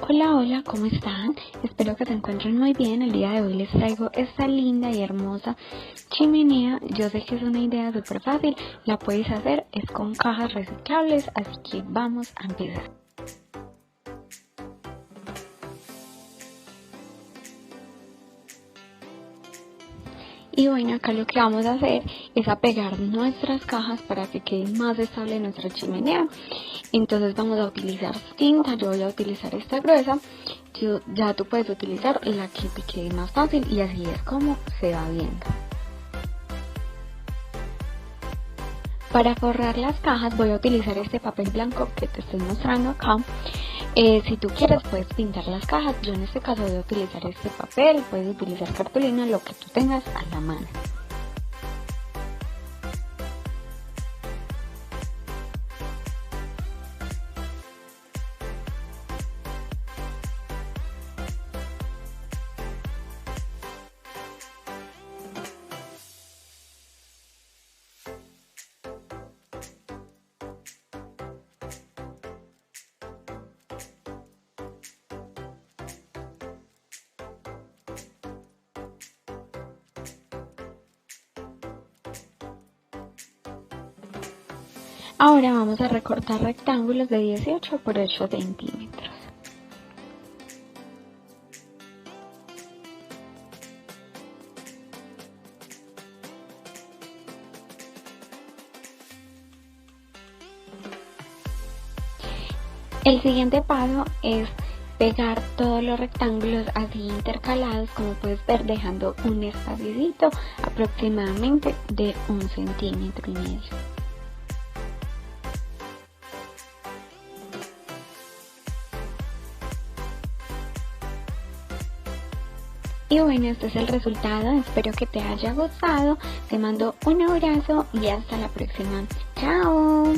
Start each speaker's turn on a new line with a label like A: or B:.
A: Hola, hola, ¿cómo están? Espero que se encuentren muy bien. El día de hoy les traigo esta linda y hermosa chimenea. Yo sé que es una idea súper fácil, la puedes hacer, es con cajas reciclables, así que vamos a empezar. Y bueno, acá lo que vamos a hacer es apegar nuestras cajas para que quede más estable nuestra chimenea. Entonces vamos a utilizar cinta, yo voy a utilizar esta gruesa, ya tú puedes utilizar la que te quede más fácil y así es como se va viendo. Para forrar las cajas voy a utilizar este papel blanco que te estoy mostrando acá. Si tú quieres puedes pintar las cajas, yo en este caso voy a utilizar este papel, puedes utilizar cartulina, lo que tú tengas a la mano. Ahora vamos a recortar rectángulos de 18 por 8 centímetros. El siguiente paso es pegar todos los rectángulos así intercalados, como puedes ver, dejando un espacio aproximadamente de 1,5 centímetros. Y bueno, este es el resultado, espero que te haya gustado, te mando un abrazo y hasta la próxima. ¡Chao!